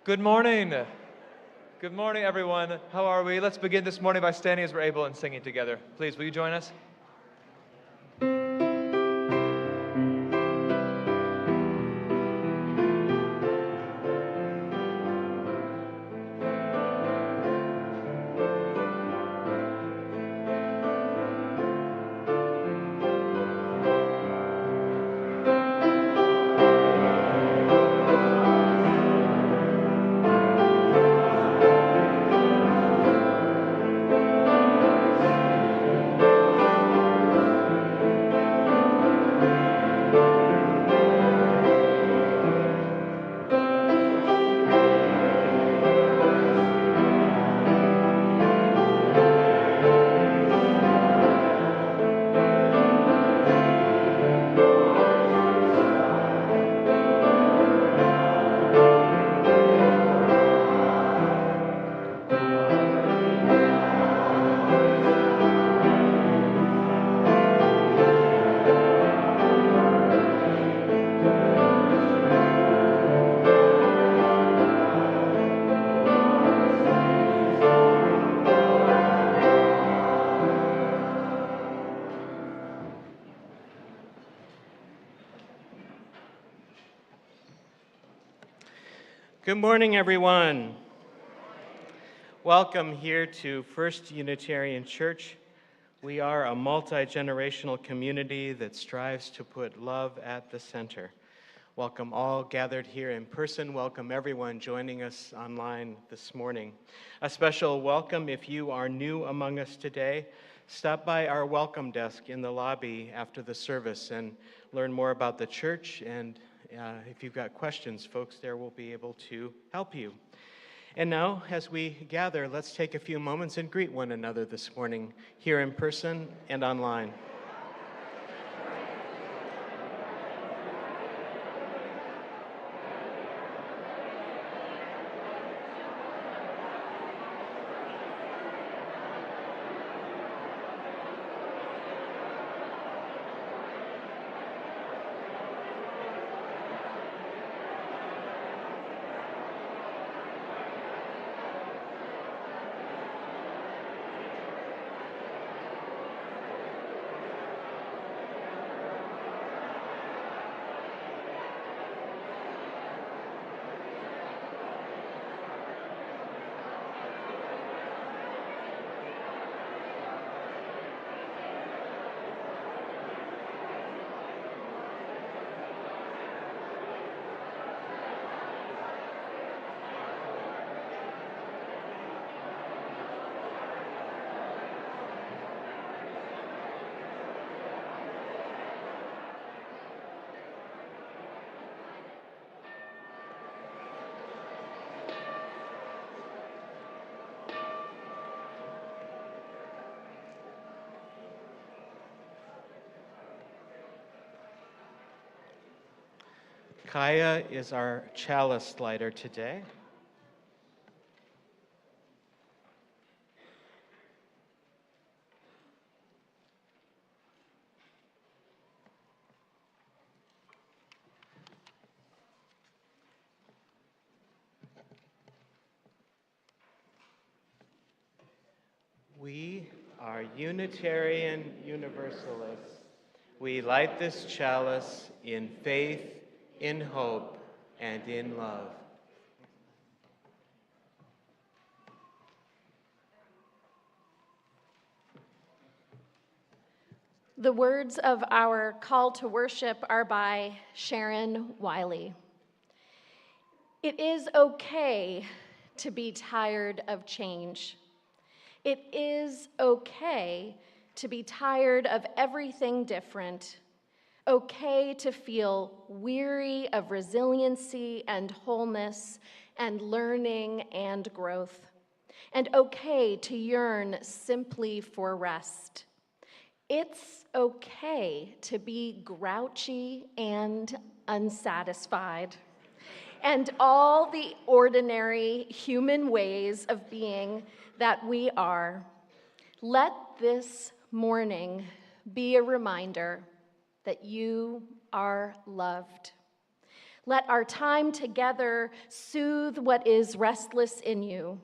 Good morning. Good morning, everyone. How are we? Let's begin this morning by standing as we're able and singing together. Please, will you join us? Good morning, everyone. Welcome here to First Unitarian Church. We are a multi-generational community that strives to put love at the center. Welcome all gathered here in person. Welcome everyone joining us online this morning. A special welcome if you are new among us today. Stop by our welcome desk in the lobby after the service and learn more about the church, and if you've got questions, folks there will be able to help you. And now, as we gather, let's take a few moments and greet one another this morning, here in person and online. Kaya is our chalice lighter today. We are Unitarian Universalists. We light this chalice in faith, in hope, and in love. The words of our call to worship are by Sharon Wiley. It is okay to be tired of change. It is okay to be tired of everything different. Okay to feel weary of resiliency and wholeness and learning and growth. And okay to yearn simply for rest. It's okay to be grouchy and unsatisfied, and all the ordinary human ways of being that we are. Let this morning be a reminder that you are loved. Let our time together soothe what is restless in you.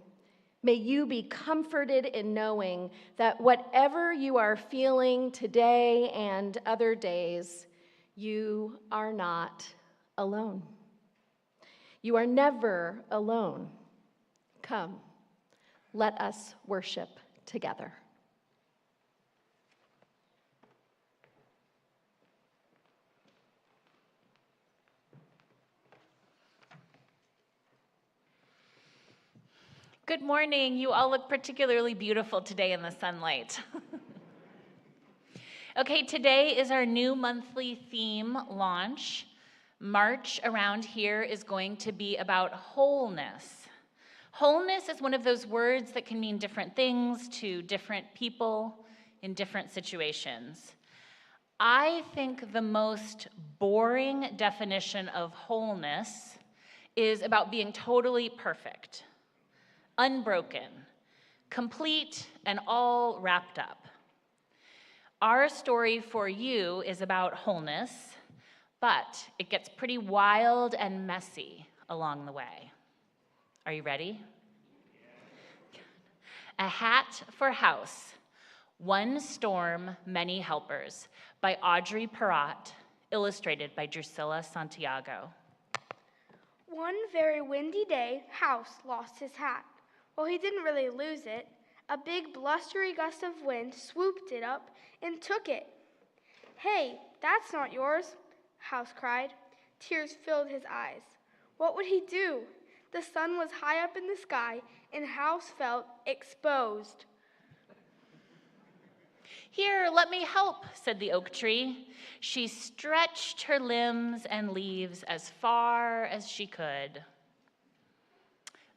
May you be comforted in knowing that whatever you are feeling today and other days, you are not alone. You are never alone. Come, let us worship together. Good morning. You all look particularly beautiful today in the sunlight. Okay, today is our new monthly theme launch. March around here is going to be about wholeness. Wholeness is one of those words that can mean different things to different people in different situations. I think the most boring definition of wholeness is about being totally perfect, unbroken, complete, and all wrapped up. Our story for you is about wholeness, but it gets pretty wild and messy along the way. Are you ready? A Hat for House, One Storm, Many Helpers, by Audrey Perrott, illustrated by Drusilla Santiago. One very windy day, House lost his hat. Well, he didn't really lose it. A big blustery gust of wind swooped it up and took it. "Hey, that's not yours," House cried. Tears filled his eyes. What would he do? The sun was high up in the sky, and House felt exposed. "Here, let me help," said the oak tree. She stretched her limbs and leaves as far as she could.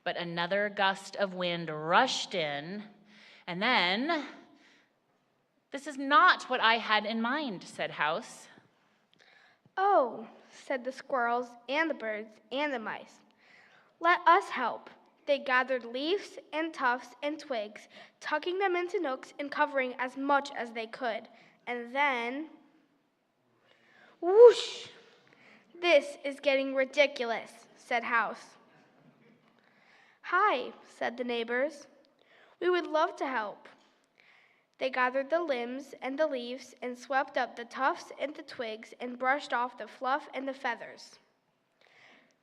But another gust of wind rushed in, and then, "This is not what I had in mind," said House. "Oh," said the squirrels and the birds and the mice. "Let us help." They gathered leaves and tufts and twigs, tucking them into nooks and covering as much as they could. And then, whoosh! "This is getting ridiculous," said House. "Hi," said the neighbors. "We would love to help." They gathered the limbs and the leaves and swept up the tufts and the twigs and brushed off the fluff and the feathers.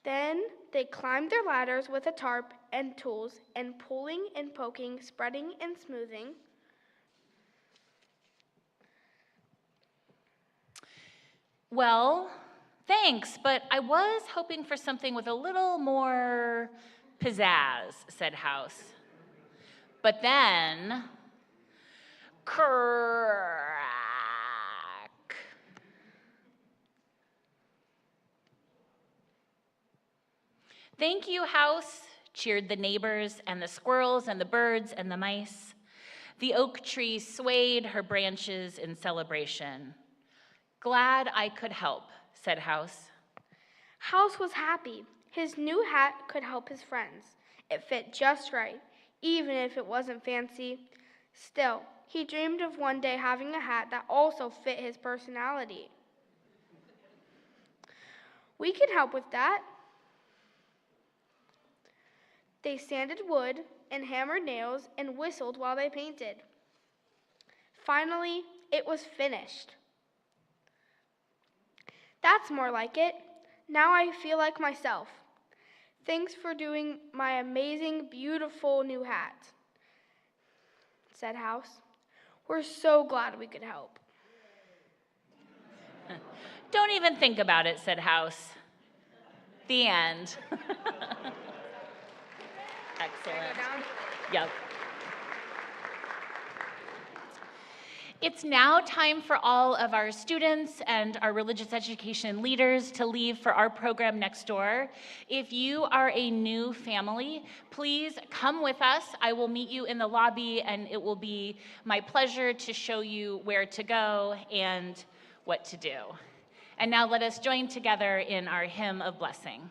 Then they climbed their ladders with a tarp and tools, and pulling and poking, spreading and smoothing. "Well, thanks, but I was hoping for something with a little more pizzazz," said House. But then, crack. "Thank you, House," cheered the neighbors and the squirrels and the birds and the mice. The oak tree swayed her branches in celebration. "Glad I could help," said House. House was happy. His new hat could help his friends. It fit just right, even if it wasn't fancy. Still, he dreamed of one day having a hat that also fit his personality. "We can help with that." They sanded wood and hammered nails and whistled while they painted. Finally, it was finished. "That's more like it. Now I feel like myself. Thanks for doing my amazing, beautiful new hat," said House. "We're so glad we could help." "Don't even think about it," said House. The end. Excellent. Yep. It's now time for all of our students and our religious education leaders to leave for our program next door. If you are a new family, please come with us. I will meet you in the lobby, and it will be my pleasure to show you where to go and what to do. And now let us join together in our hymn of blessing.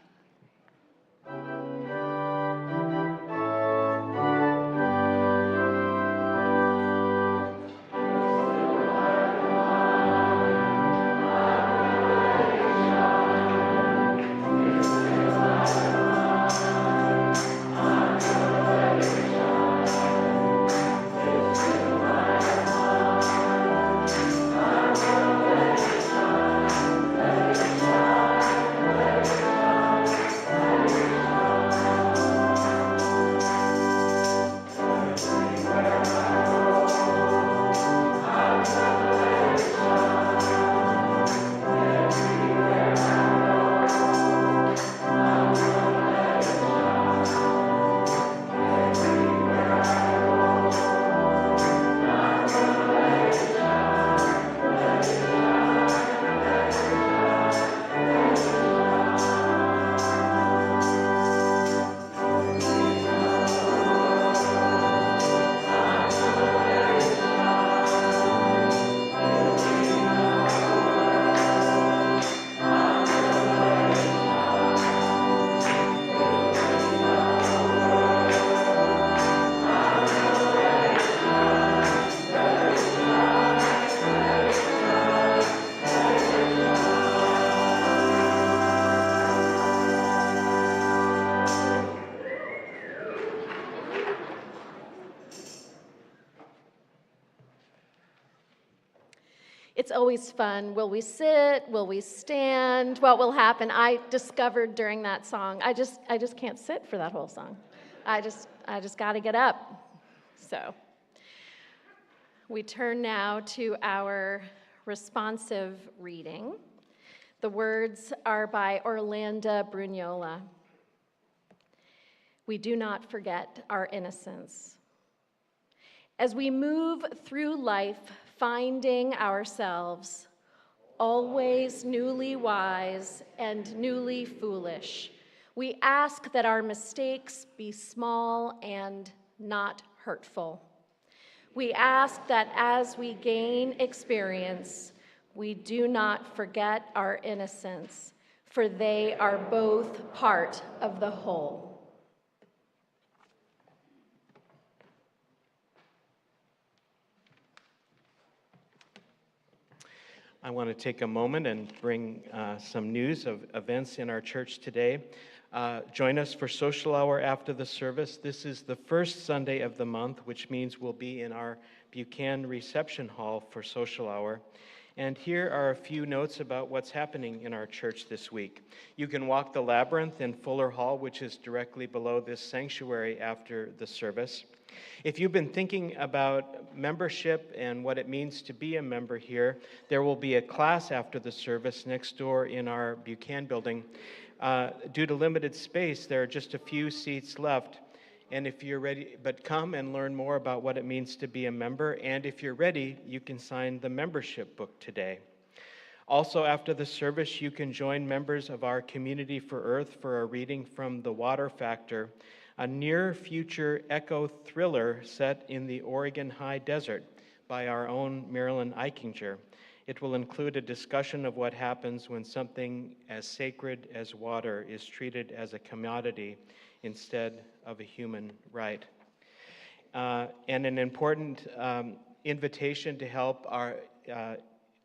It's always fun. Will we sit? Will we stand? What will happen? I discovered during that song, I just can't sit for that whole song. I just got to get up. So we turn now to our responsive reading. The words are by Orlando Brugnola. We do not forget our innocence. As we move through life, finding ourselves always newly wise and newly foolish, we ask that our mistakes be small and not hurtful. We ask that as we gain experience, we do not forget our innocence, for they are both part of the whole. I want to take a moment and bring some news of events in our church today. Join us for social hour after the service. This is the first Sunday of the month, which means we'll be in our Buchanan Reception Hall for social hour. And here are a few notes about what's happening in our church this week. You can walk the labyrinth in Fuller Hall, which is directly below this sanctuary after the service. If you've been thinking about membership and what it means to be a member here, there will be a class after the service next door in our Buchanan building. Due to limited space, there are just a few seats left. And if you're ready, but come and learn more about what it means to be a member. And if you're ready, you can sign the membership book today. Also, after the service, you can join members of our Community for Earth for a reading from The Water Factor, a near-future echo thriller set in the Oregon High Desert by our own Marilyn Eichinger. It will include a discussion of what happens when something as sacred as water is treated as a commodity instead of a human right. And an important invitation to help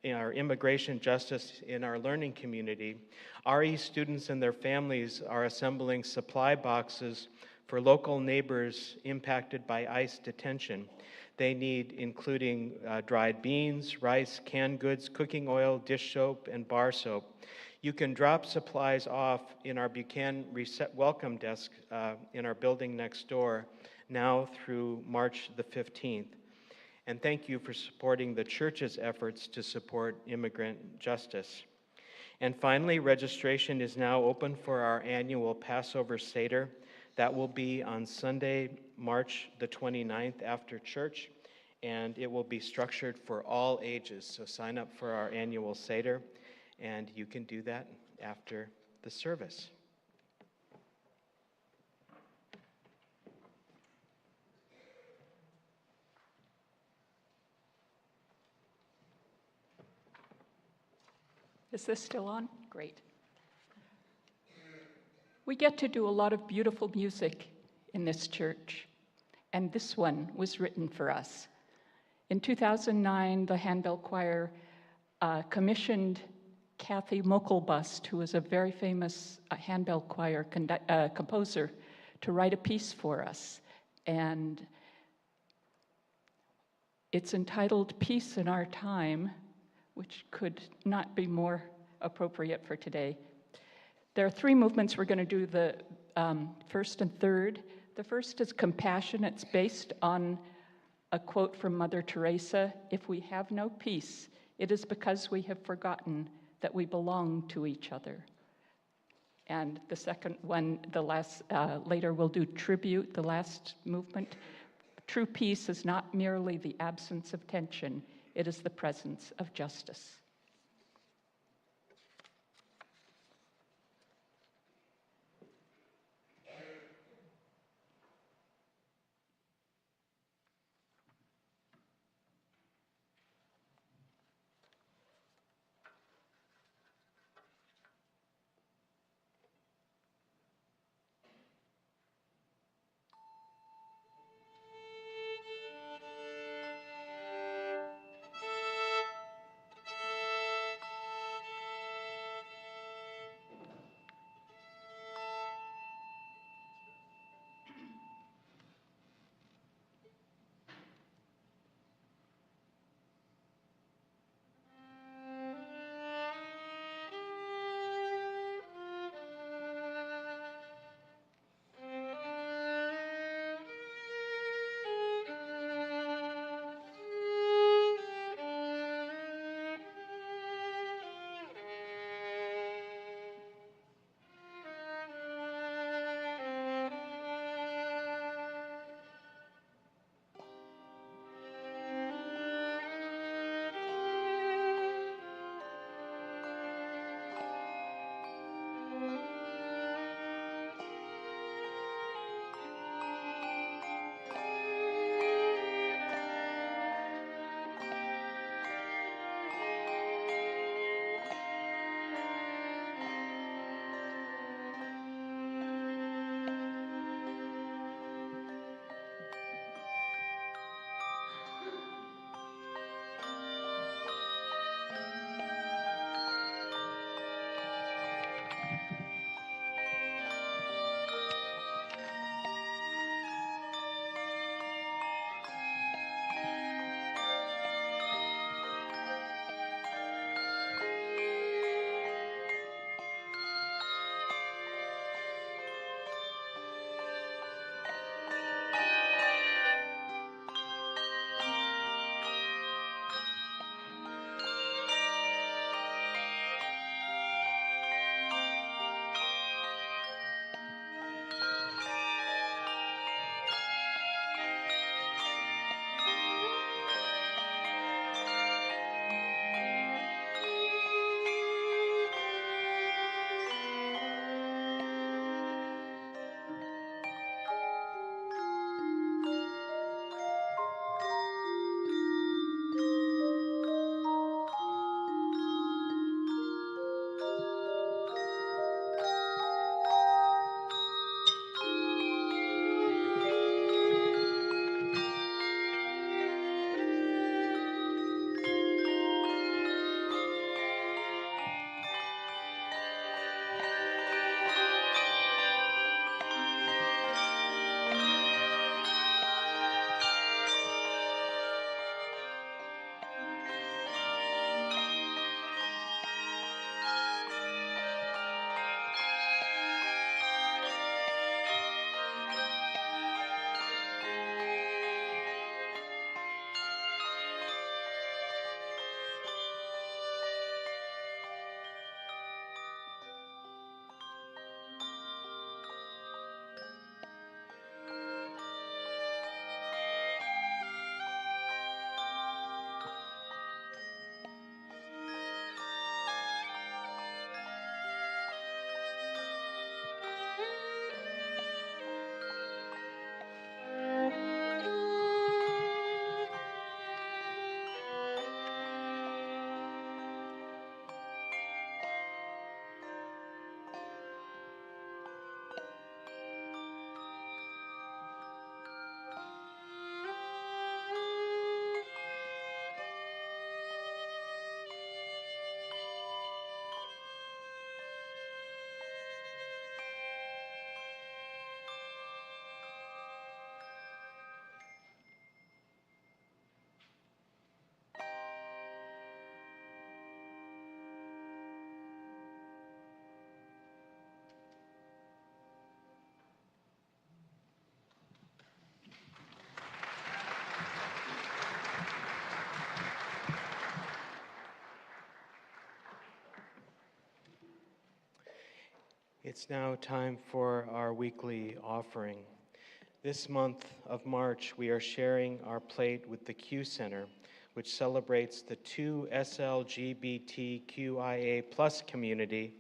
in our immigration justice in our learning community. RE students and their families are assembling supply boxes for local neighbors impacted by ICE detention. They need including dried beans, rice, canned goods, cooking oil, dish soap, and bar soap. You can drop supplies off in our Buchanan welcome desk in our building next door now through March the 15th. And thank you for supporting the church's efforts to support immigrant justice. And finally, registration is now open for our annual Passover Seder. That will be on Sunday, March the 29th after church, and it will be structured for all ages. So sign up for our annual Seder, and you can do that after the service. Is this still on? Great. We get to do a lot of beautiful music in this church, and this one was written for us. In 2009, the Handbell Choir commissioned Kathy Mokelbust, who is a very famous handbell choir composer, to write a piece for us. And it's entitled Peace in Our Time, which could not be more appropriate for today. There are three movements. We're going to do the first and third. The first is compassion. It's based on a quote from Mother Teresa: "If we have no peace, it is because we have forgotten that we belong to each other." And the second one, later we'll do tribute, the last movement. True peace is not merely the absence of tension, it is the presence of justice. It's now time for our weekly offering. This month of March, we are sharing our plate with the Q Center, which celebrates the 2 SLGBTQIA+ community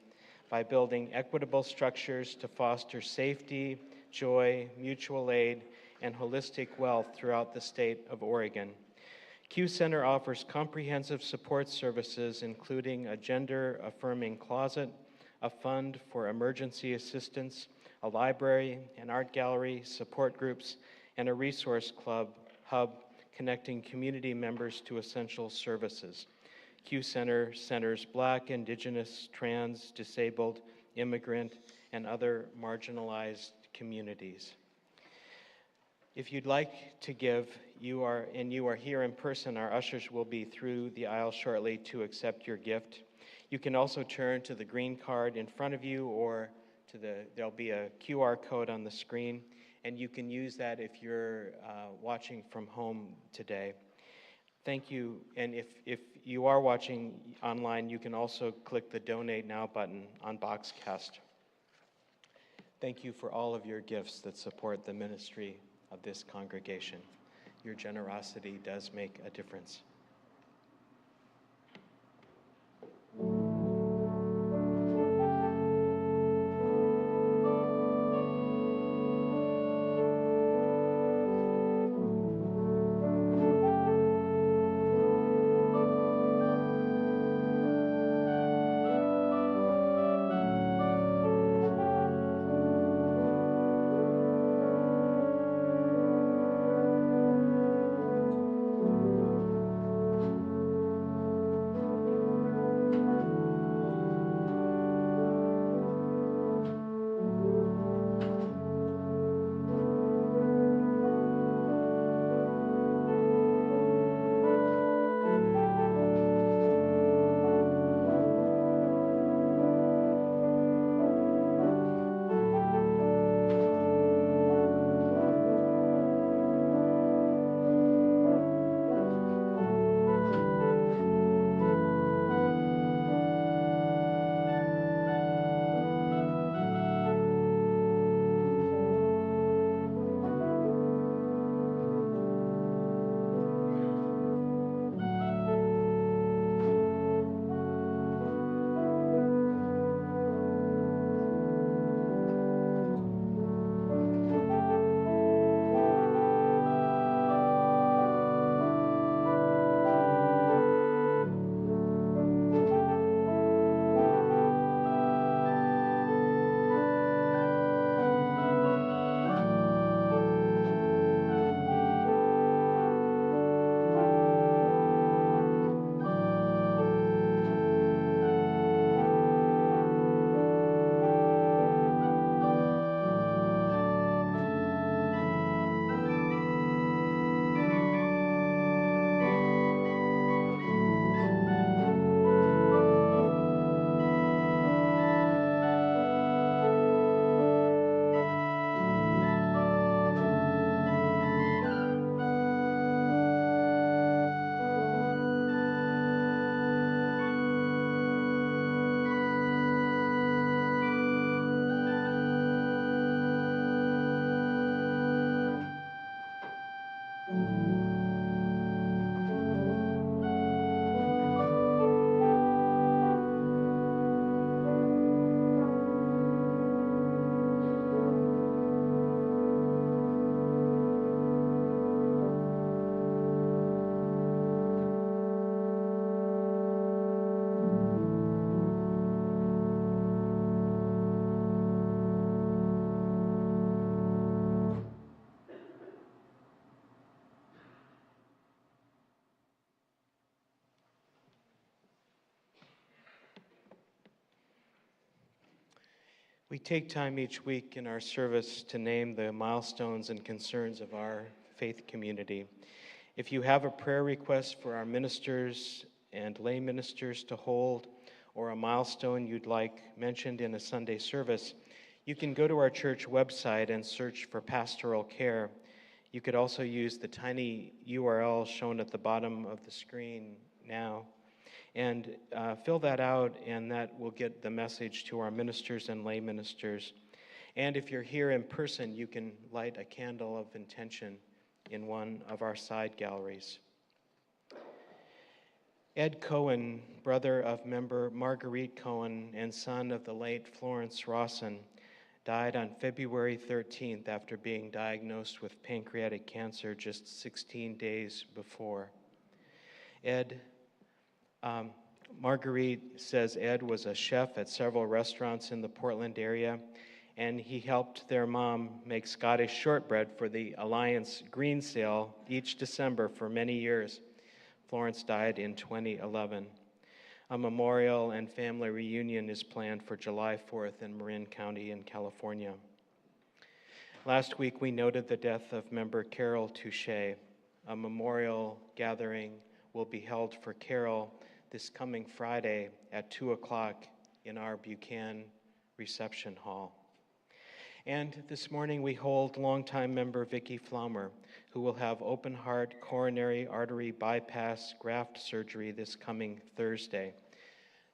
by building equitable structures to foster safety, joy, mutual aid, and holistic wealth throughout the state of Oregon. Q Center offers comprehensive support services, including a gender-affirming closet, a fund for emergency assistance, a library, an art gallery, support groups, and a resource hub connecting community members to essential services. Q Center centers Black, Indigenous, trans, disabled, immigrant, and other marginalized communities. If you'd like to give, you are here in person, our ushers will be through the aisle shortly to accept your gift. You can also turn to the green card in front of you, or there'll be a QR code on the screen, and you can use that if you're watching from home today. Thank you, and if you are watching online, you can also click the Donate Now button on Boxcast. Thank you for all of your gifts that support the ministry of this congregation. Your generosity does make a difference. We take time each week in our service to name the milestones and concerns of our faith community. If you have a prayer request for our ministers and lay ministers to hold, or a milestone you'd like mentioned in a Sunday service, you can go to our church website and search for pastoral care. You could also use the tiny URL shown at the bottom of the screen now. And fill that out, and that will get the message to our ministers and lay ministers. And if you're here in person, you can light a candle of intention in one of our side galleries. Ed Cohen, brother of member Marguerite Cohen and son of the late Florence Rawson, died on February 13th after being diagnosed with pancreatic cancer just 16 days before. Marguerite says Ed was a chef at several restaurants in the Portland area, and he helped their mom make Scottish shortbread for the Alliance Green Sale each December for many years. Florence died in 2011. A memorial and family reunion is planned for July 4th in Marin County in California. Last week, we noted the death of member Carol Touche. A memorial gathering will be held for Carol this coming Friday at 2 o'clock in our Buchanan Reception Hall. And this morning we hold longtime member Vicki Flaumer, who will have open heart coronary artery bypass graft surgery this coming Thursday.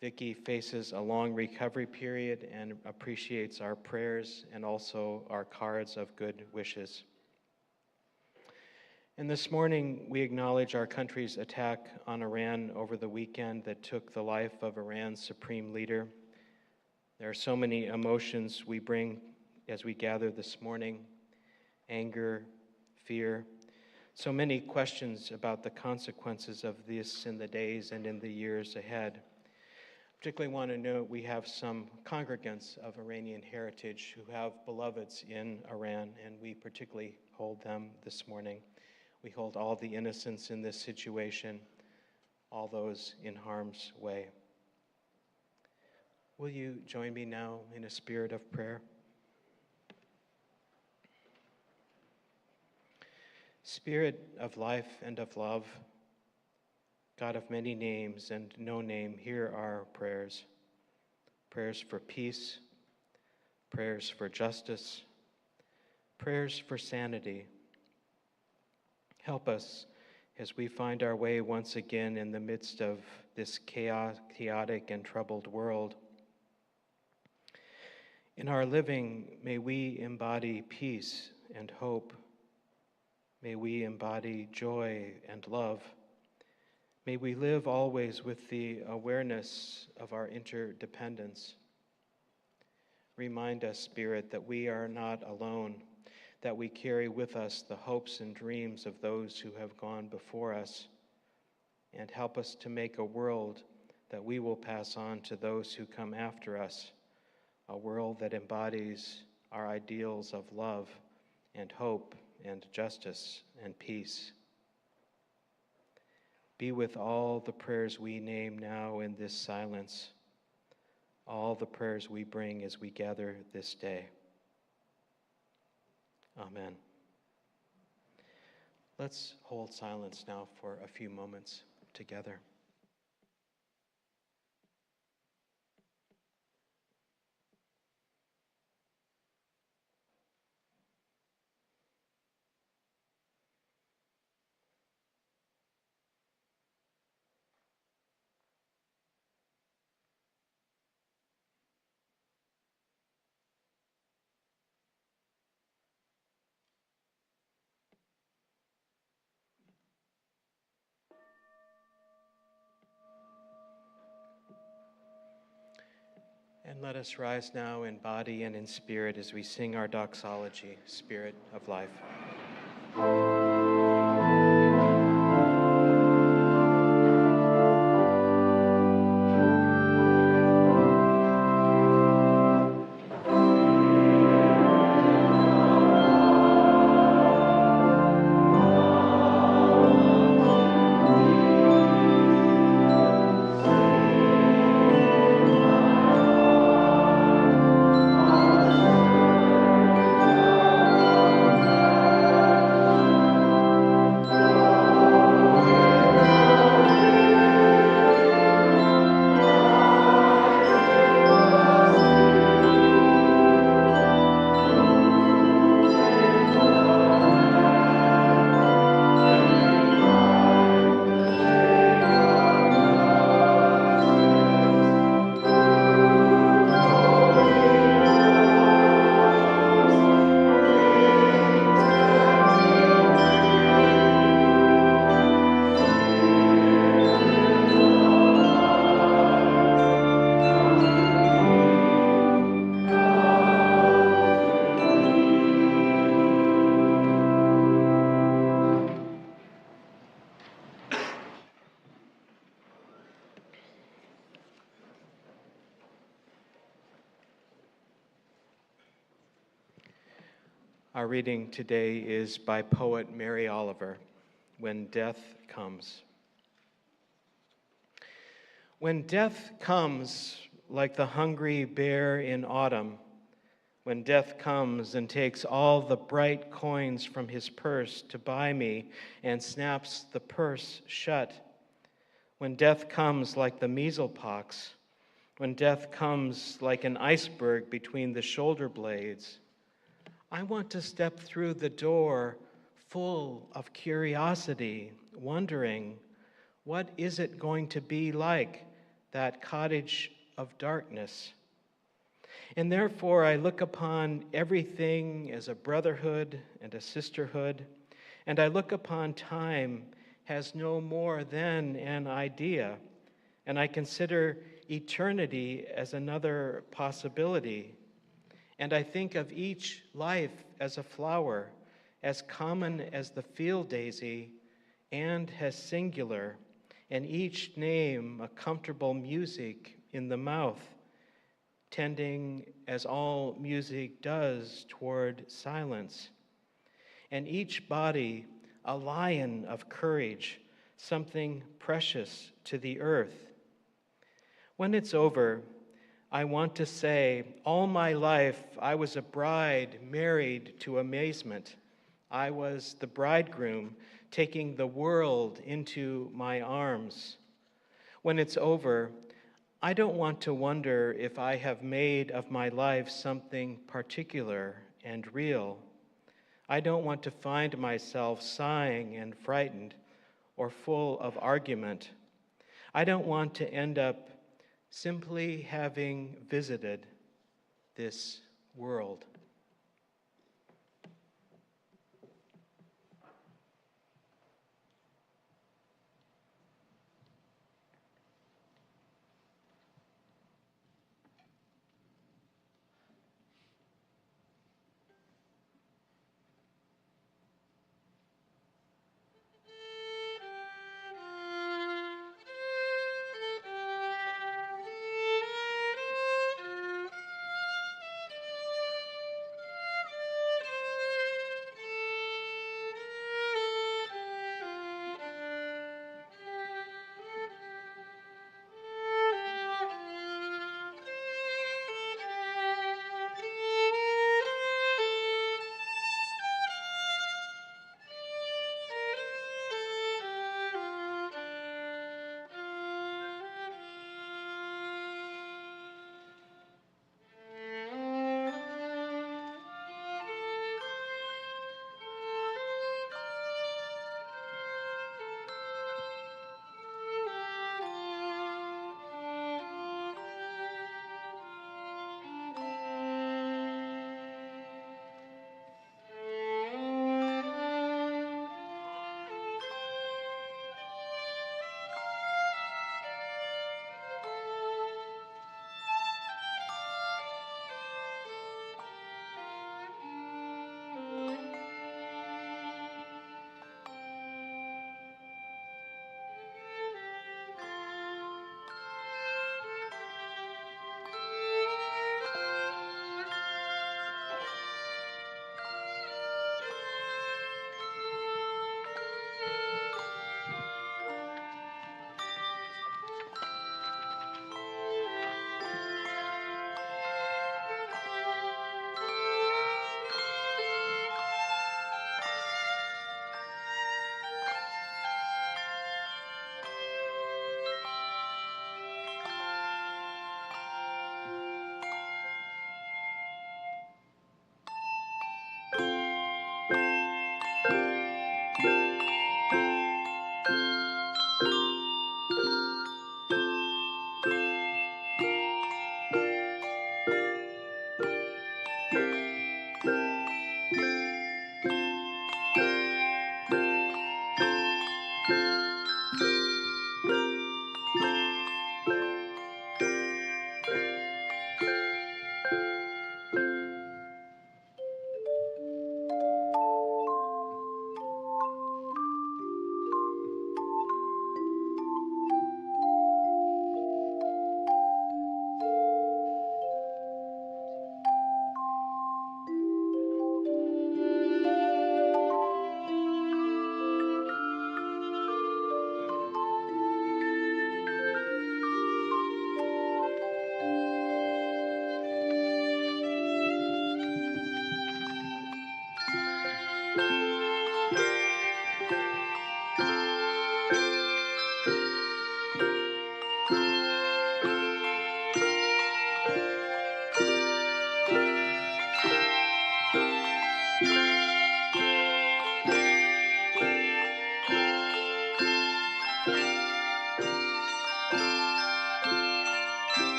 Vicki faces a long recovery period and appreciates our prayers and also our cards of good wishes. And this morning, we acknowledge our country's attack on Iran over the weekend that took the life of Iran's supreme leader. There are so many emotions we bring as we gather this morning: anger, fear, so many questions about the consequences of this in the days and in the years ahead. Particularly want to note we have some congregants of Iranian heritage who have beloveds in Iran, and we particularly hold them this morning. We hold all the innocents in this situation, all those in harm's way. Will you join me now in a spirit of prayer? Spirit of life and of love, God of many names and no name, hear our prayers. Prayers for peace, prayers for justice, prayers for sanity. Help us as we find our way once again in the midst of this chaotic and troubled world. In our living, may we embody peace and hope. May we embody joy and love. May we live always with the awareness of our interdependence. Remind us, Spirit, that we are not alone, that we carry with us the hopes and dreams of those who have gone before us, and help us to make a world that we will pass on to those who come after us, a world that embodies our ideals of love and hope and justice and peace. Be with all the prayers we name now in this silence, all the prayers we bring as we gather this day. Amen. Let's hold silence now for a few moments together. And let us rise now in body and in spirit as we sing our doxology, Spirit of Life. Our reading today is by poet Mary Oliver, When Death Comes. When death comes like the hungry bear in autumn, when death comes and takes all the bright coins from his purse to buy me and snaps the purse shut, when death comes like the measles pox, when death comes like an iceberg between the shoulder blades, I want to step through the door full of curiosity, wondering, what is it going to be like, that cottage of darkness? And therefore I look upon everything as a brotherhood and a sisterhood, and I look upon time as no more than an idea, and I consider eternity as another possibility. And I think of each life as a flower, as common as the field daisy, and as singular, and each name a comfortable music in the mouth, tending as all music does toward silence. And each body a lion of courage, something precious to the earth. When it's over, I want to say, all my life I was a bride married to amazement. I was the bridegroom taking the world into my arms. When it's over, I don't want to wonder if I have made of my life something particular and real. I don't want to find myself sighing and frightened or full of argument. I don't want to end up simply having visited this world.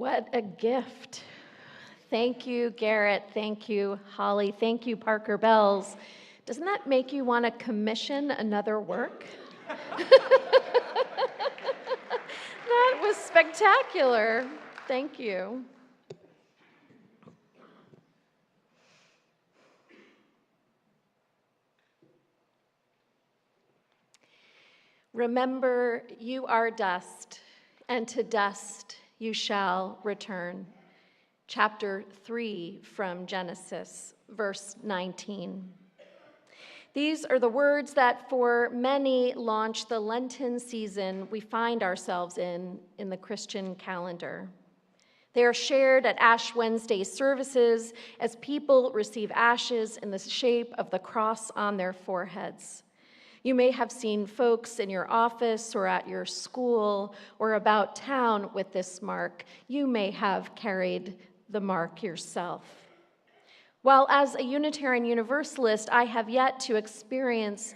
What a gift. Thank you, Garrett. Thank you, Holly. Thank you, Parker Bells. Doesn't that make you want to commission another work? That was spectacular. Thank you. Remember, you are dust, and to dust you shall return. Chapter 3 from Genesis, verse 19. These are the words that for many launch the Lenten season we find ourselves in the Christian calendar. They are shared at Ash Wednesday services as people receive ashes in the shape of the cross on their foreheads. You may have seen folks in your office or at your school or about town with this mark. You may have carried the mark yourself. While as a Unitarian Universalist, I have yet to experience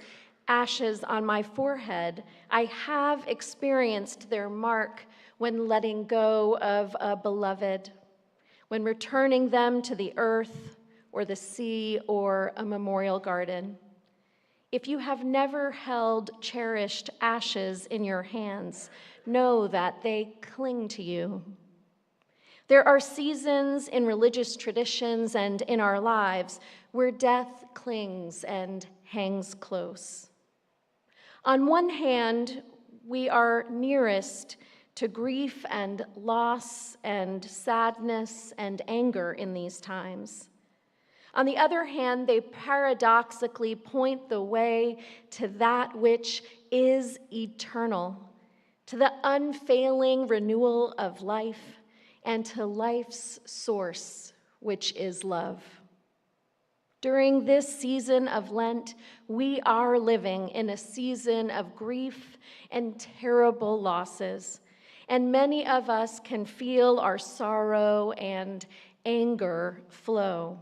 ashes on my forehead, I have experienced their mark when letting go of a beloved, when returning them to the earth or the sea or a memorial garden. If you have never held cherished ashes in your hands, know that they cling to you. There are seasons in religious traditions and in our lives where death clings and hangs close. On one hand, we are nearest to grief and loss and sadness and anger in these times. On the other hand, they paradoxically point the way to that which is eternal, to the unfailing renewal of life, and to life's source, which is love. During this season of Lent, we are living in a season of grief and terrible losses, and many of us can feel our sorrow and anger flow.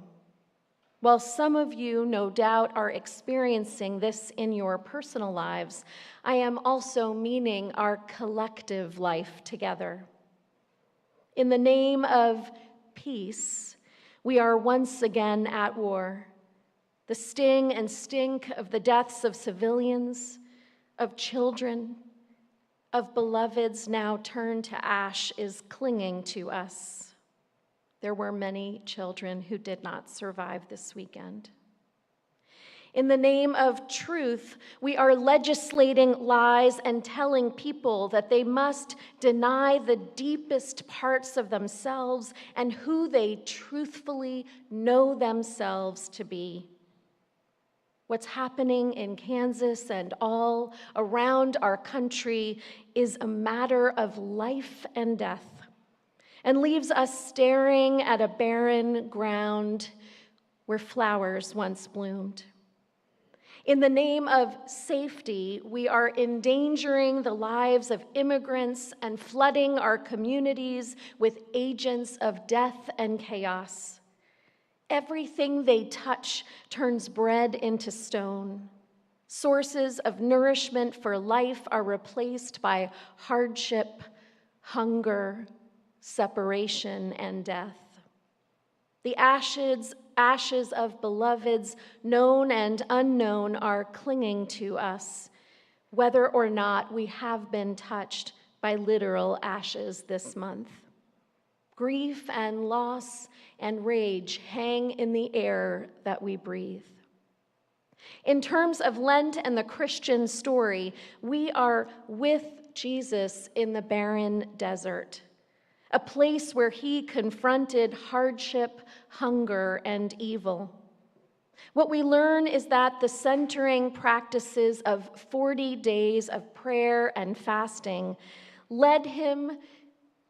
While some of you, no doubt, are experiencing this in your personal lives, I am also meaning our collective life together. In the name of peace, we are once again at war. The sting and stink of the deaths of civilians, of children, of beloveds now turned to ash is clinging to us. There were many children who did not survive this weekend. In the name of truth, we are legislating lies and telling people that they must deny the deepest parts of themselves and who they truthfully know themselves to be. What's happening in Kansas and all around our country is a matter of life and death and leaves us staring at a barren ground where flowers once bloomed. In the name of safety, we are endangering the lives of immigrants and flooding our communities with agents of death and chaos. Everything they touch turns bread into stone. Sources of nourishment for life are replaced by hardship, hunger, separation, and death. The ashes of beloveds, known and unknown, are clinging to us, whether or not we have been touched by literal ashes this month. Grief and loss and rage hang in the air that we breathe. In terms of Lent and the Christian story, we are with Jesus in the barren desert, a place where he confronted hardship, hunger, and evil. What we learn is that the centering practices of 40 days of prayer and fasting led him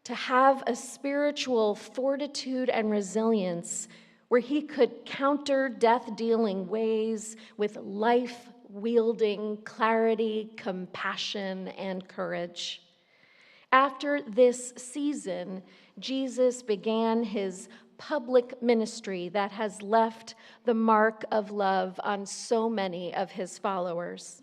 to have a spiritual fortitude and resilience where he could counter death-dealing ways with life-wielding clarity, compassion, and courage. After this season, Jesus began his public ministry that has left the mark of love on so many of his followers.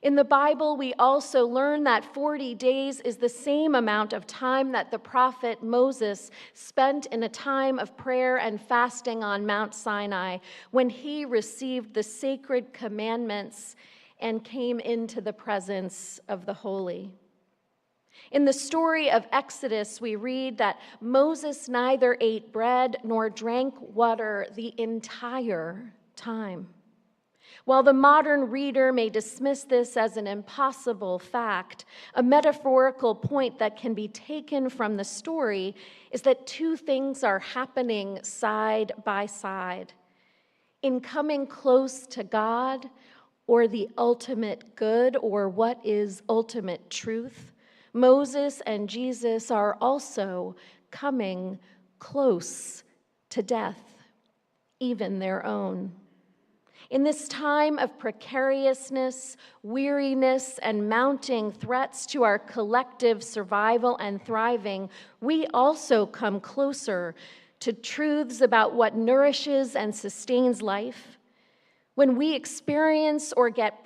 In the Bible, we also learn that 40 days is the same amount of time that the prophet Moses spent in a time of prayer and fasting on Mount Sinai when he received the sacred commandments and came into the presence of the holy. In the story of Exodus, we read that Moses neither ate bread nor drank water the entire time. While the modern reader may dismiss this as an impossible fact, a metaphorical point that can be taken from the story is that two things are happening side by side. In coming close to God, or the ultimate good, or what is ultimate truth, Moses and Jesus are also coming close to death, even their own. In this time of precariousness, weariness, and mounting threats to our collective survival and thriving, we also come closer to truths about what nourishes and sustains life. When we experience or get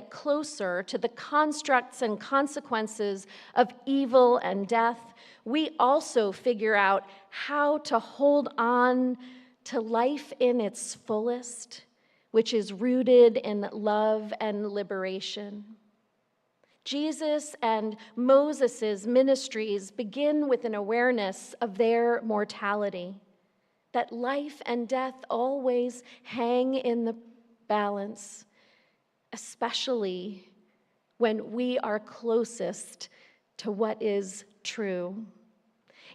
closer to the constructs and consequences of evil and death, we also figure out how to hold on to life in its fullest, which is rooted in love and liberation. Jesus and Moses' ministries begin with an awareness of their mortality, that life and death always hang in the balance, especially when we are closest to what is true.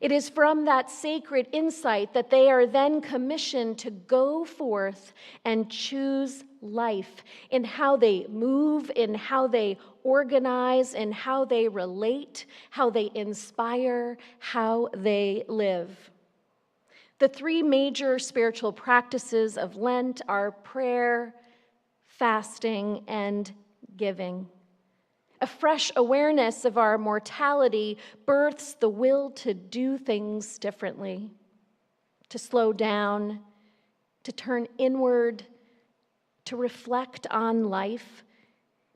It is from that sacred insight that they are then commissioned to go forth and choose life in how they move, in how they organize, in how they relate, how they inspire, how they live. The three major spiritual practices of Lent are prayer, fasting, and giving. A fresh awareness of our mortality births the will to do things differently, to slow down, to turn inward, to reflect on life,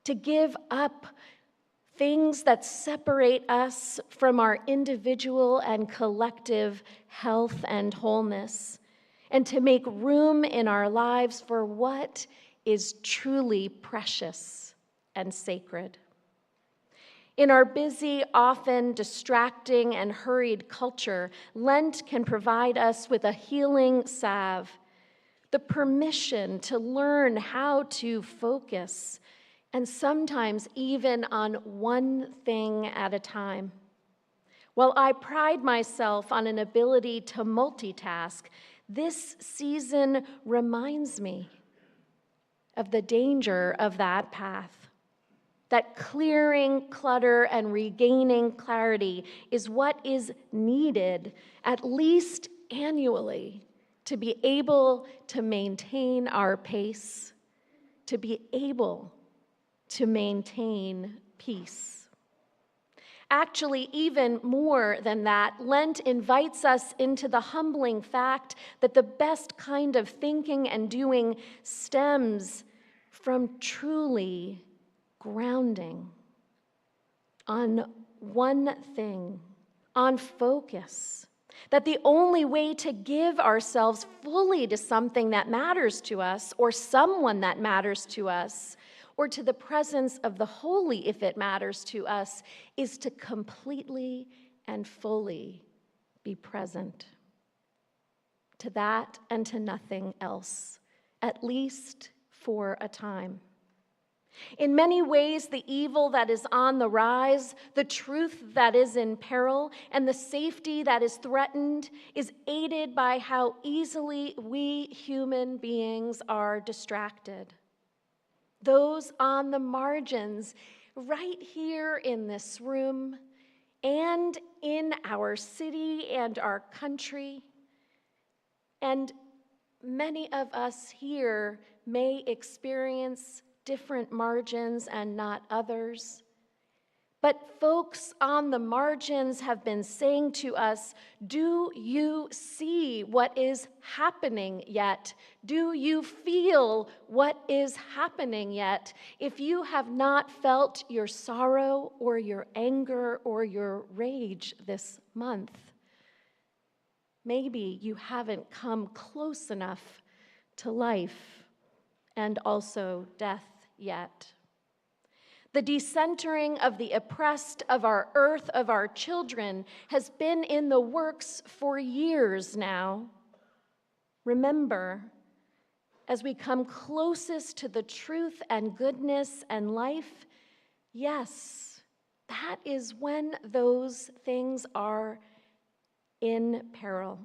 to give up things that separate us from our individual and collective health and wholeness, and to make room in our lives for what is truly precious and sacred. In our busy, often distracting and hurried culture, Lent can provide us with a healing salve, the permission to learn how to focus, and sometimes even on one thing at a time. While I pride myself on an ability to multitask, this season reminds me of the danger of that path. That clearing clutter and regaining clarity is what is needed, at least annually, to be able to maintain our pace, to be able to maintain peace. Actually, even more than that, Lent invites us into the humbling fact that the best kind of thinking and doing stems from truly grounding on one thing, on focus, that the only way to give ourselves fully to something that matters to us, or someone that matters to us, or to the presence of the holy if it matters to us, is to completely and fully be present to that and to nothing else, at least for a time. In many ways, the evil that is on the rise, the truth that is in peril, and the safety that is threatened is aided by how easily we human beings are distracted. Those on the margins, right here in this room, and in our city and our country, and many of us here may experience different margins and not others. But folks on the margins have been saying to us, do you see what is happening yet? Do you feel what is happening yet? If you have not felt your sorrow or your anger or your rage this month, maybe you haven't come close enough to life and also death yet. The decentering of the oppressed, of our earth, of our children, has been in the works for years now. Remember, as we come closest to the truth and goodness and life, yes, that is when those things are in peril.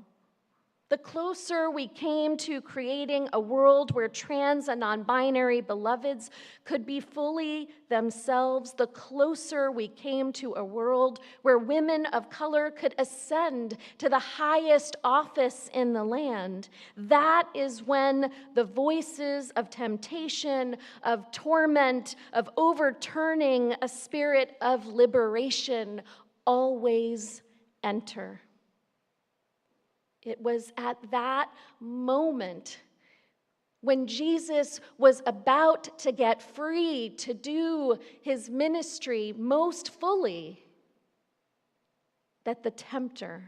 The closer we came to creating a world where trans and non-binary beloveds could be fully themselves, the closer we came to a world where women of color could ascend to the highest office in the land, that is when the voices of temptation, of torment, of overturning a spirit of liberation always enter. It was at that moment when Jesus was about to get free to do his ministry most fully that the tempter,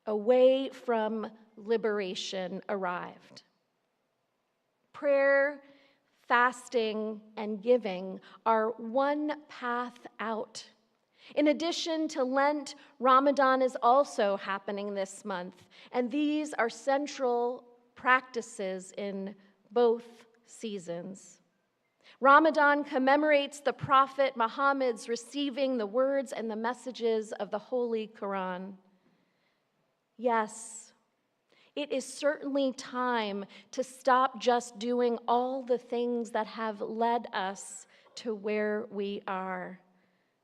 away from liberation, arrived. Prayer, fasting, and giving are one path out. In addition to Lent, Ramadan is also happening this month, and these are central practices in both seasons. Ramadan commemorates the Prophet Muhammad's receiving the words and the messages of the Holy Quran. Yes, it is certainly time to stop just doing all the things that have led us to where we are.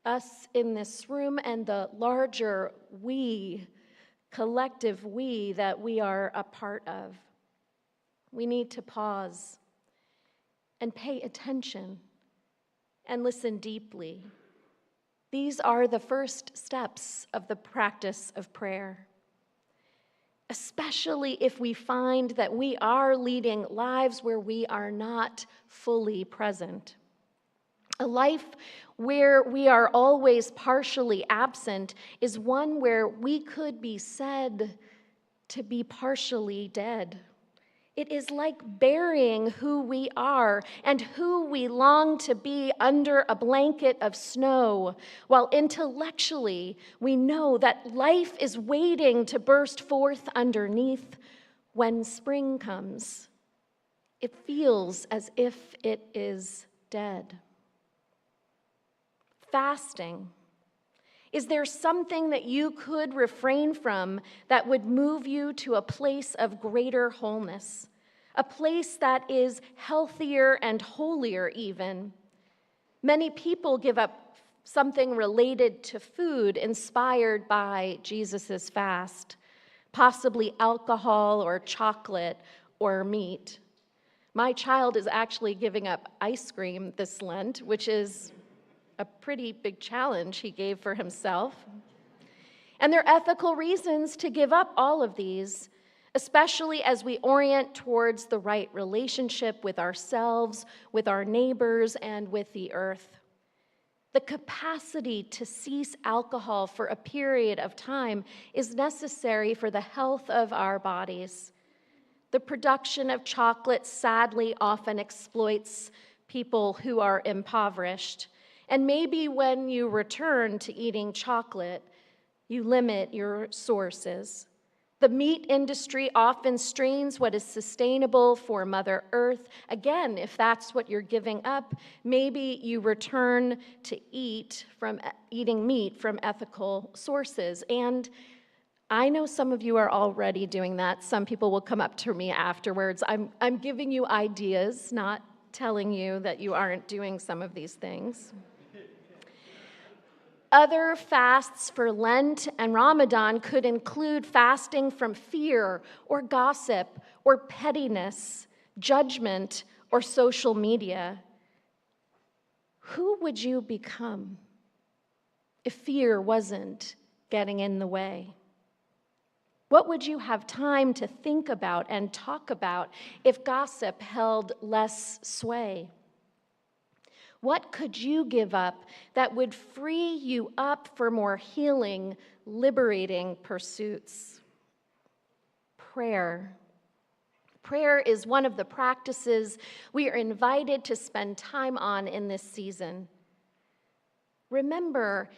Us in this room and the larger we, collective we that we are a part of. We need to pause and pay attention and listen deeply. These are the first steps of the practice of prayer, especially if we find that we are leading lives where we are not fully present. A life where we are always partially absent is one where we could be said to be partially dead. It is like burying who we are and who we long to be under a blanket of snow, while intellectually we know that life is waiting to burst forth underneath when spring comes. It feels as if it is dead. Fasting. Is there something that you could refrain from that would move you to a place of greater wholeness, a place that is healthier and holier even? Many people give up something related to food inspired by Jesus' fast, possibly alcohol or chocolate or meat. My child is actually giving up ice cream this Lent, which is a pretty big challenge he gave for himself. And there are ethical reasons to give up all of these, especially as we orient towards the right relationship with ourselves, with our neighbors, and with the earth. The capacity to cease alcohol for a period of time is necessary for the health of our bodies. The production of chocolate sadly often exploits people who are impoverished. And maybe when you return to eating chocolate, you limit your sources. The meat industry often strains what is sustainable for Mother Earth. Again, if that's what you're giving up, maybe you return to eating meat from ethical sources. And I know some of you are already doing that. Some people will come up to me afterwards. I'm giving you ideas, not telling you that you aren't doing some of these things. Other fasts for Lent and Ramadan could include fasting from fear or gossip or pettiness, judgment, or social media. Who would you become if fear wasn't getting in the way? What would you have time to think about and talk about if gossip held less sway? What could you give up that would free you up for more healing, liberating pursuits? Prayer. Prayer is one of the practices we are invited to spend time on in this season. Remember,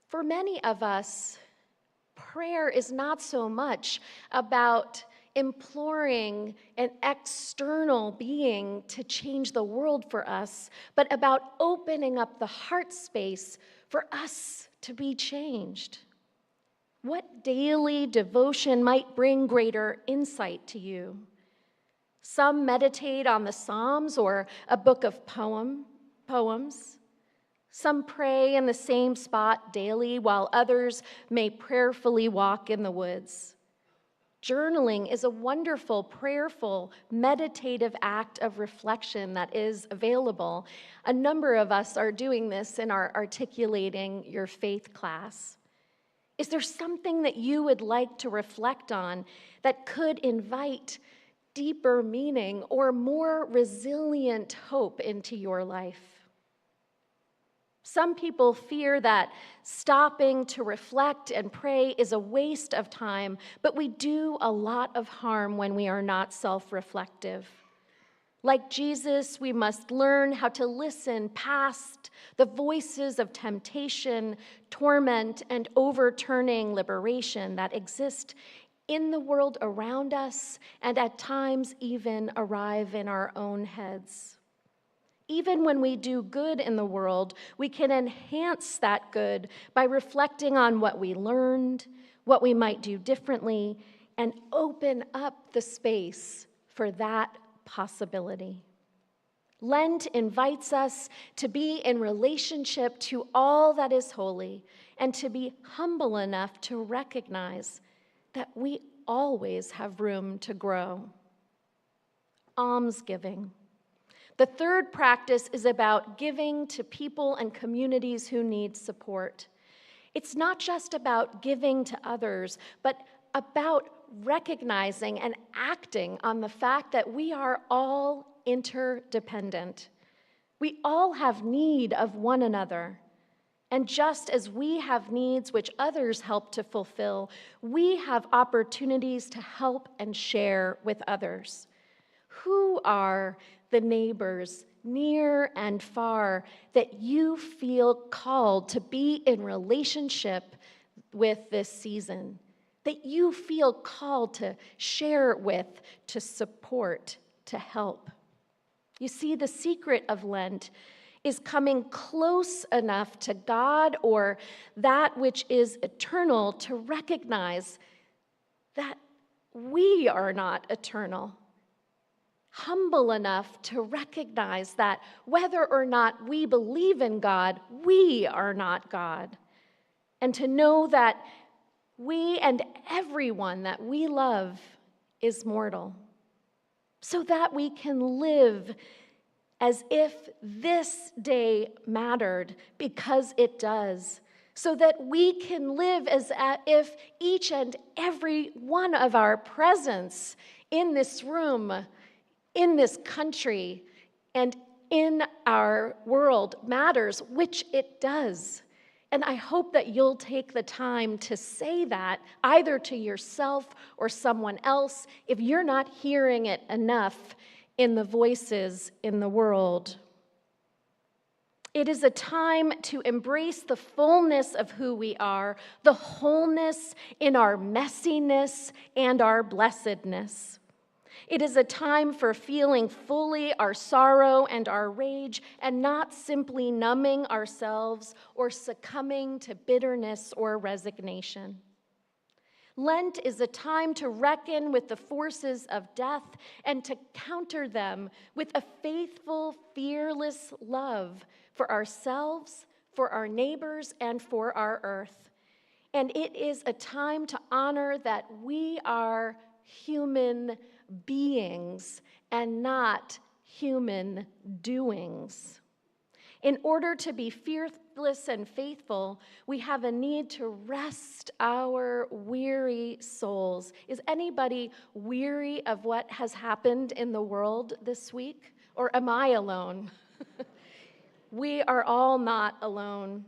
for many of us, prayer is not so much about imploring an external being to change the world for us, but about opening up the heart space for us to be changed. What daily devotion might bring greater insight to you? Some meditate on the Psalms or a book of poems. Some pray in the same spot daily, while others may prayerfully walk in the woods. Journaling is a wonderful, prayerful, meditative act of reflection that is available. A number of us are doing this in our Articulating Your Faith class. Is there something that you would like to reflect on that could invite deeper meaning or more resilient hope into your life? Some people fear that stopping to reflect and pray is a waste of time, but we do a lot of harm when we are not self-reflective. Like Jesus, we must learn how to listen past the voices of temptation, torment, and overturning liberation that exist in the world around us and at times even arrive in our own heads. Even when we do good in the world, we can enhance that good by reflecting on what we learned, what we might do differently, and open up the space for that possibility. Lent invites us to be in relationship to all that is holy and to be humble enough to recognize that we always have room to grow. Almsgiving. The third practice is about giving to people and communities who need support. It's not just about giving to others, but about recognizing and acting on the fact that we are all interdependent. We all have need of one another. And just as we have needs which others help to fulfill, we have opportunities to help and share with others. Who are the neighbors, near and far, that you feel called to be in relationship with this season? That you feel called to share with, to support, to help? You see, the secret of Lent is coming close enough to God or that which is eternal to recognize that we are not eternal. Humble enough to recognize that whether or not we believe in God, we are not God. And to know that we and everyone that we love is mortal, so that we can live as if this day mattered, because it does, so that we can live as if each and every one of our presence in this room, in this country, and in our world matters, which it does. And I hope that you'll take the time to say that either to yourself or someone else if you're not hearing it enough in the voices in the world. It is a time to embrace the fullness of who we are, the wholeness in our messiness and our blessedness. It is a time for feeling fully our sorrow and our rage and not simply numbing ourselves or succumbing to bitterness or resignation. Lent is a time to reckon with the forces of death and to counter them with a faithful, fearless love for ourselves, for our neighbors, and for our earth. And it is a time to honor that we are human beings and not human doings. In order to be fearless and faithful, we have a need to rest our weary souls. Is anybody weary of what has happened in the world this week? Or am I alone? We are all not alone.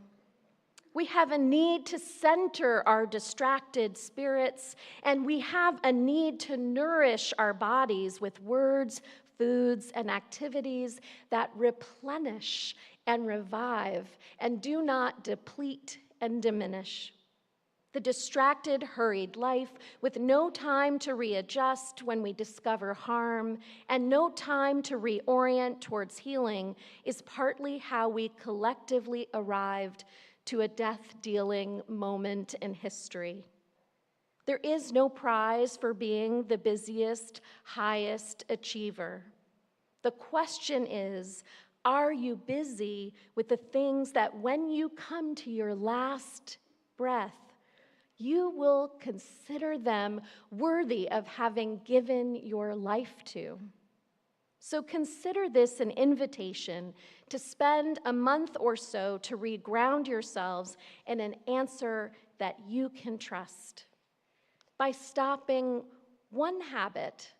We have a need to center our distracted spirits, and we have a need to nourish our bodies with words, foods, and activities that replenish and revive and do not deplete and diminish. The distracted, hurried life with no time to readjust when we discover harm and no time to reorient towards healing is partly how we collectively arrived to a death-dealing moment in history. There is no prize for being the busiest, highest achiever. The question is, are you busy with the things that when you come to your last breath, you will consider them worthy of having given your life to? So consider this an invitation to spend a month or so to reground yourselves in an answer that you can trust by stopping one habit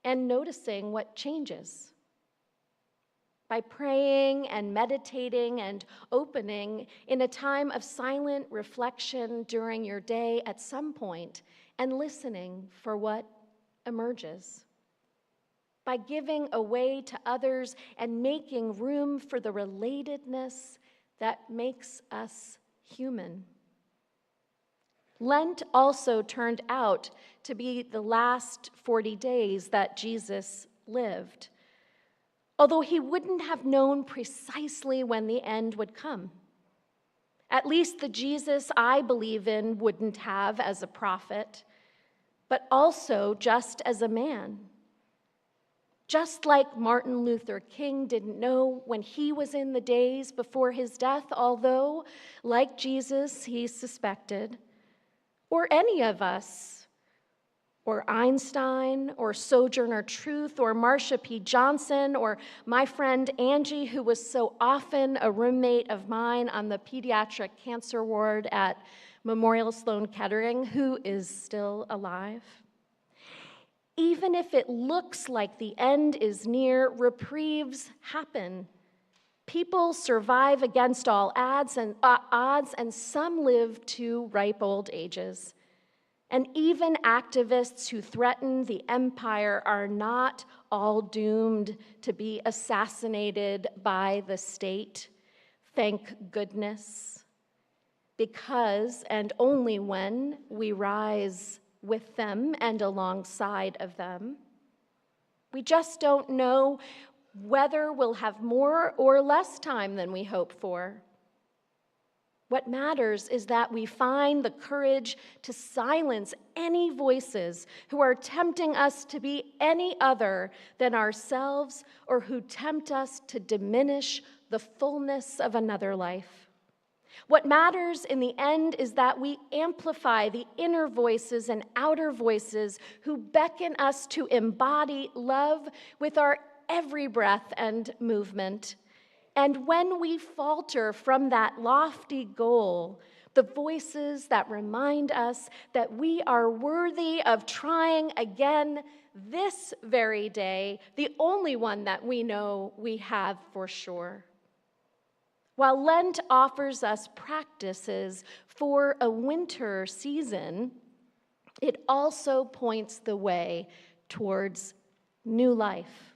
and noticing what changes. By praying and meditating and opening in a time of silent reflection during your day at some point and listening for what emerges. By giving away to others and making room for the relatedness that makes us human. Lent also turned out to be the last 40 days that Jesus lived, although he wouldn't have known precisely when the end would come. At least the Jesus I believe in wouldn't have as a prophet, but also just as a man. Just like Martin Luther King didn't know when he was in the days before his death, although, like Jesus, he suspected, or any of us, or Einstein, or Sojourner Truth, or Marsha P. Johnson, or my friend Angie, who was so often a roommate of mine on the pediatric cancer ward at Memorial Sloan Kettering, who is still alive. Even if it looks like the end is near, reprieves happen. People survive against all odds, and some live to ripe old ages. And even activists who threaten the empire are not all doomed to be assassinated by the state. Thank goodness. Because, and only when, we rise with them and alongside of them. We just don't know whether we'll have more or less time than we hope for. What matters is that we find the courage to silence any voices who are tempting us to be any other than ourselves or who tempt us to diminish the fullness of another life. What matters in the end is that we amplify the inner voices and outer voices who beckon us to embody love with our every breath and movement. And when we falter from that lofty goal, the voices that remind us that we are worthy of trying again this very day, the only one that we know we have for sure. While Lent offers us practices for a winter season, it also points the way towards new life.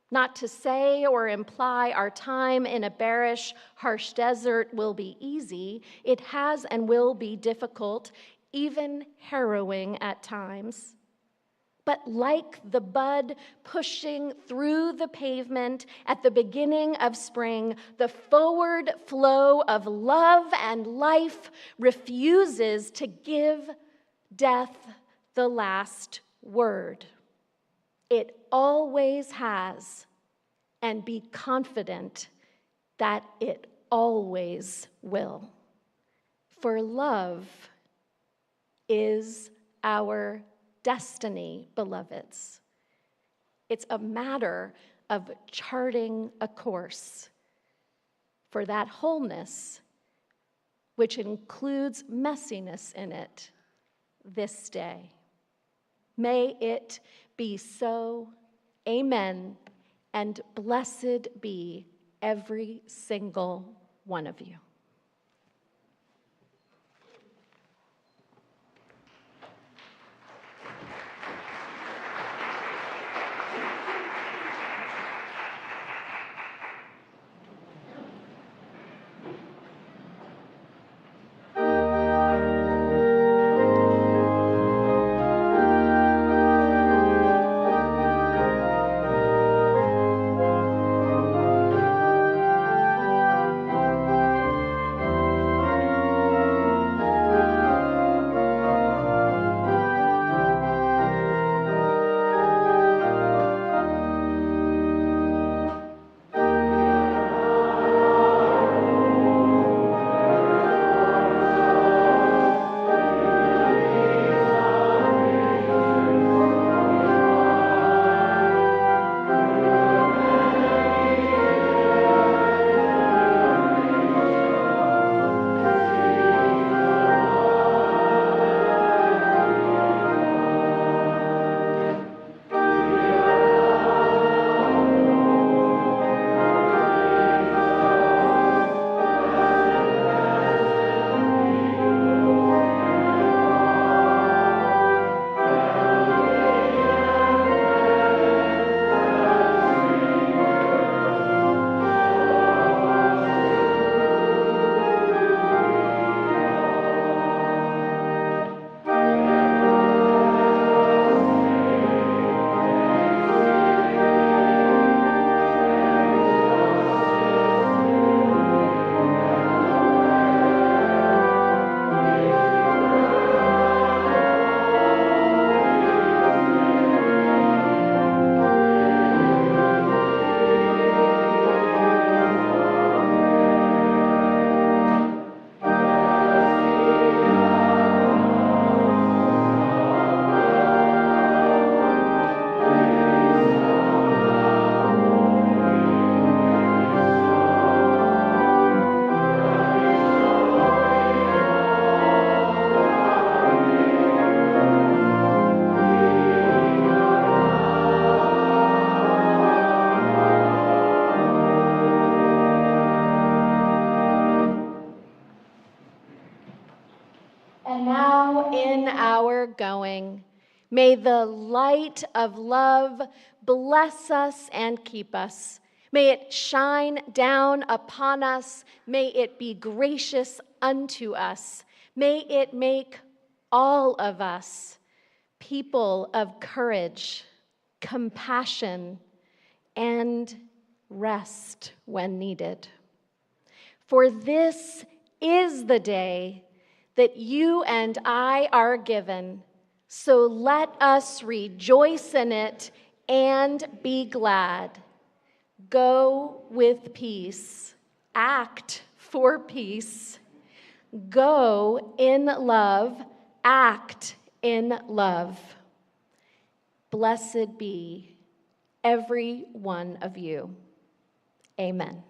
Not to say or imply our time in a bearish, harsh desert will be easy. It has and will be difficult, even harrowing at times. But like the bud pushing through the pavement at the beginning of spring, the forward flow of love and life refuses to give death the last word. It always has, and be confident that it always will. For love is our destiny, beloveds. It's a matter of charting a course, for that wholeness, which includes messiness in it, this day. May it be so. Amen. And blessed be every single one of you. And now in our going, may the light of love bless us and keep us. May it shine down upon us. May it be gracious unto us. May it make all of us people of courage, compassion, and rest when needed. For this is the day that you and I are given, so let us rejoice in it and be glad. Go with peace. Act for peace. Go in love. Act in love. Blessed be every one of you. Amen.